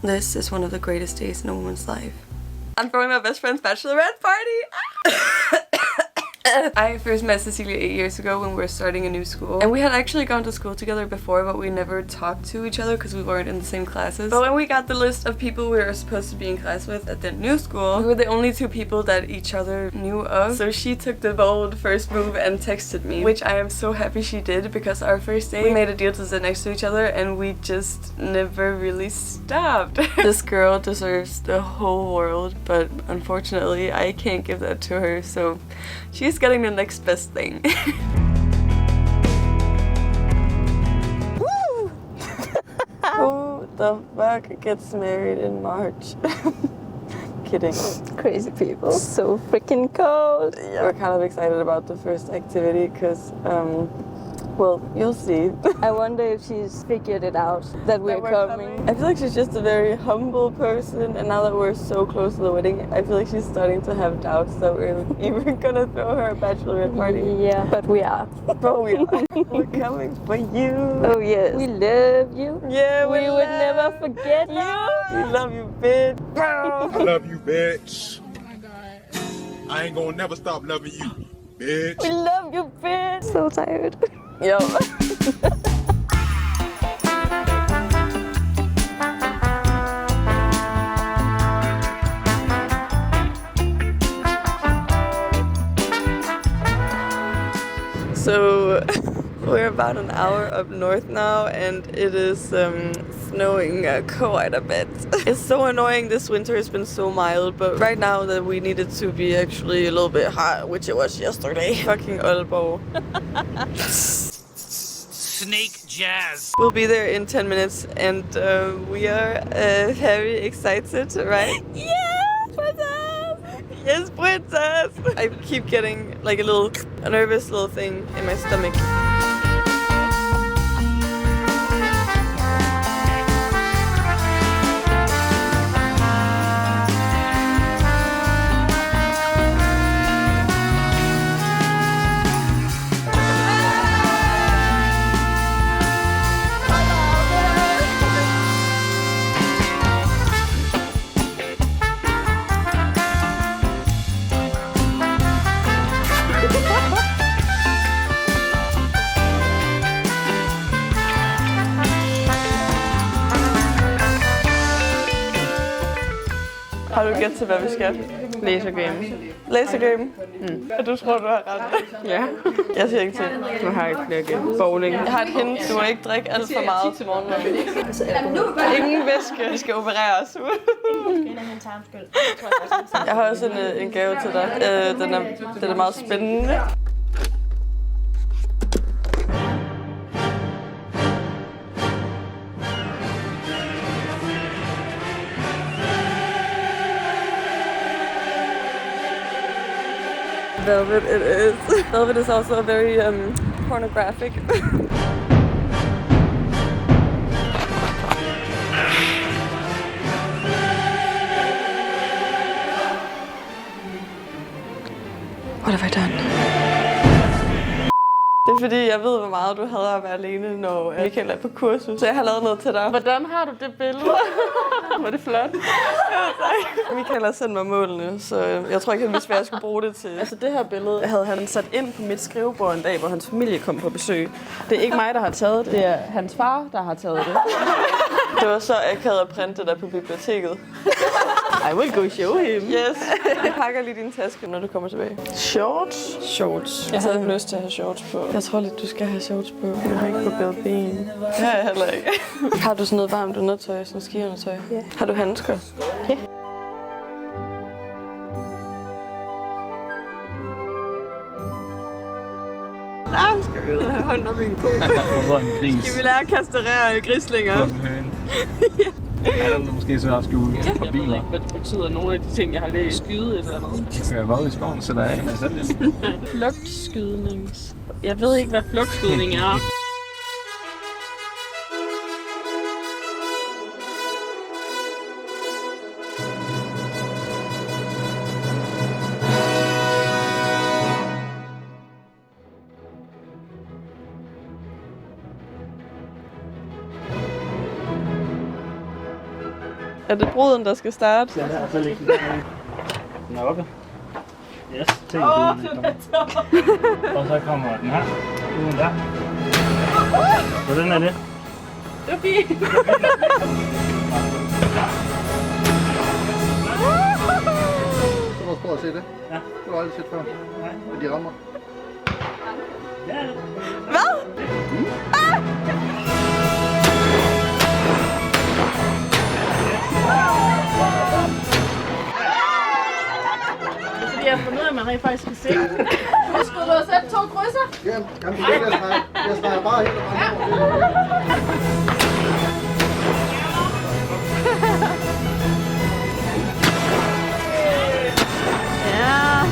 This is one of the greatest days in a woman's life. I'm throwing my best friend's bachelorette party! I first met Cecilia 8 years ago when we were starting a new school. And we had actually gone to school together before, but we never talked to each other because we weren't in the same classes. But when we got the list of people we were supposed to be in class with at the new school, we were the only two people that each other knew of. So she took the bold first move and texted me, which I am so happy she did, because our first day we made a deal to sit next to each other and we just never really stopped. This girl deserves the whole world, but unfortunately I can't give that to her, so she's getting the next best thing. Woo! Who the fuck gets married in March? Kidding. Crazy people. So freaking cold. Yeah, we're kind of excited about the first activity because, well, you'll see. I wonder if she's figured it out that we're coming. I feel like she's just a very humble person, and now that we're so close to the wedding, I feel like she's starting to have doubts that we're even gonna throw her a bachelorette party. Yeah, but we are. But we are. We're coming for you. Oh yes. We love you. Yeah, we would never forget you. We love you, bitch. I love you, bitch. Oh my God. I ain't gonna never stop loving you, bitch. We love you, bitch. So tired. Yo. So we're about an hour up north now, and it is snowing quite a bit. It's so annoying. This winter has been so mild, but right now that we need it to be actually a little bit hot, which it was yesterday. Fucking Aalborg. Snake jazz. We'll be there in 10 minutes, and we are very excited, right? Yeah, princess! Yes, princess! I keep getting like a nervous little thing in my stomach. Har du gæt til, hvad vi skal? Lasergame. Lasergame? Og du tror, du har ret? Ja. Jeg siger ikke til. Nu har jeg ikke flere game. Bowling. Jeg har et hint. Du må ikke drikke alt for meget til morgenmad. Ingen væske. Vi skal opereres. Jeg har også en gave til dig. Den er meget spændende. Velvet it is. Velvet is also very pornographic. What have I done? Det er fordi, jeg ved, hvor meget du hader at være alene, når Michael er på kursus. Så jeg har lavet noget til dig. Hvordan har du det billede? Var det flot? Michael har sendt mig målene, så jeg tror ikke, han vidste, hvad jeg skulle bruge det til. Altså det her billede havde han sat ind på mit skrivebord en dag, hvor hans familie kom på besøg. Det er ikke mig, der har taget det. Det er hans far, der har taget det. Det var så akavet at printe det der på biblioteket. I will go show him. Yes. Jeg pakker lige din taske, når du kommer tilbage. Shorts? Shorts. Jeg havde ikke lyst til at have shorts på. Jeg tror lidt, du skal have shorts på. Jeg har ikke på bedre ben. Ja, jeg heller ikke. Har du sådan noget varmt undertøj, sådan skiundertøj? Ja. Har du handsker? Ja. Skal vi ud og have hånden op i en ko? Skal vi lære at kastrere grislinger? Er der måske så også skjule på biler? Jeg ved ikke, hvad det betyder. Nogle af de ting, jeg har læst. Skyde eller noget. Det kan være i skoven, så der er Flugtskydnings. Jeg ved ikke, hvad flugtskydning er. Er det bruden, der skal starte? Den her, så ligger den er oppe. Yes, tænk og så kommer den her. Uden der. Hvordan er det? Det er fint. Så prøv at se det. Ja. Det har du aldrig set før. Nej. Og de rammer. Ja. Hvad? Fordi jeg har fundet ud af, at man rent faktisk kan se. Husk du at sætte 2 krydser? Ja, jamen, jeg snakker bare helt og bare. Ja.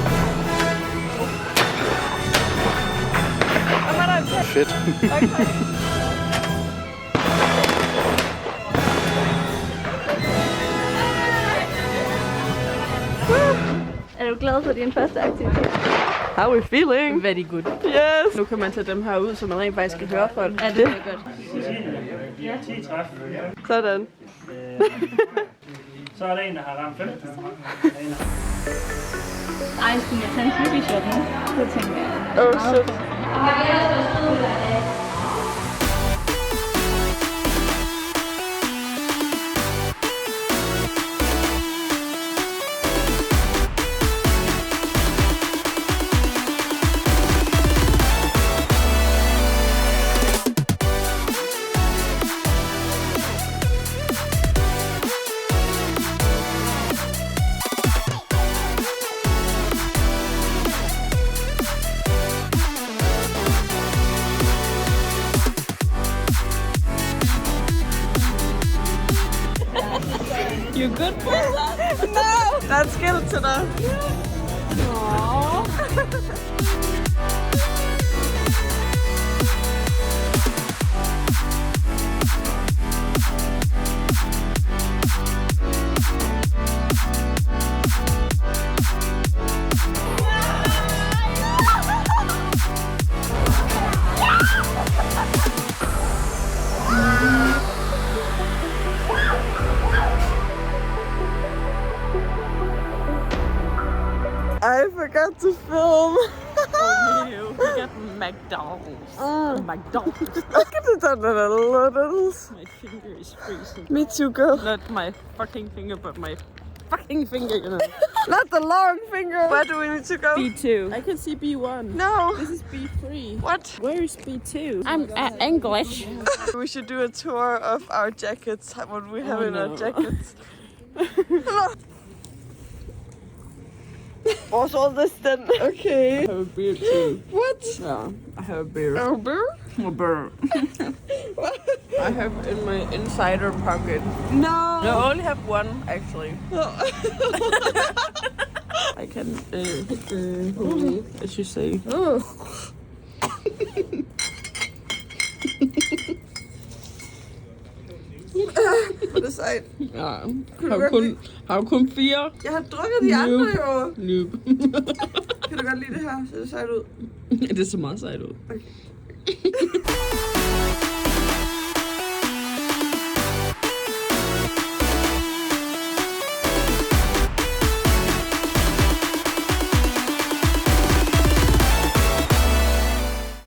Fedt. Er du glad for din første aktivitet? How are we feeling? Very good. Yes. Nu kan man tage dem her ud, så man rent faktisk kan høre folk. Ja, det er godt. 10 træf. Sådan. Så er der en, der har ramt 5. Ej, skal jeg tage en cookie-shot nu? Det tænker jeg. Oh shit. You good for that? No! That's skill til dig. I forgot to film. We got McDonald's. McDonald's. Look at the noodles. My finger is freezing. Me too, girl. Not my fucking finger, but my fucking finger. You know. Not the long finger. Where do we need to go? B2. I can see B1. No. This is B3. What? Where is B2? I'm English. We should do a tour of our jackets. What we have in our jackets. What's all this then? Okay. I have a beer too. What? Yeah, I have a beer. A beer? A beer. I have in my insider pocket. No. No, I only have one actually. I can hit the hole, as you say. Oh. På det sejt. Ja, du har godt kun 4. Jeg har drukket de andre jo. Noob. Kan du godt lide det her? Ser det sejt ud? Det ser meget sejt ud. Okay.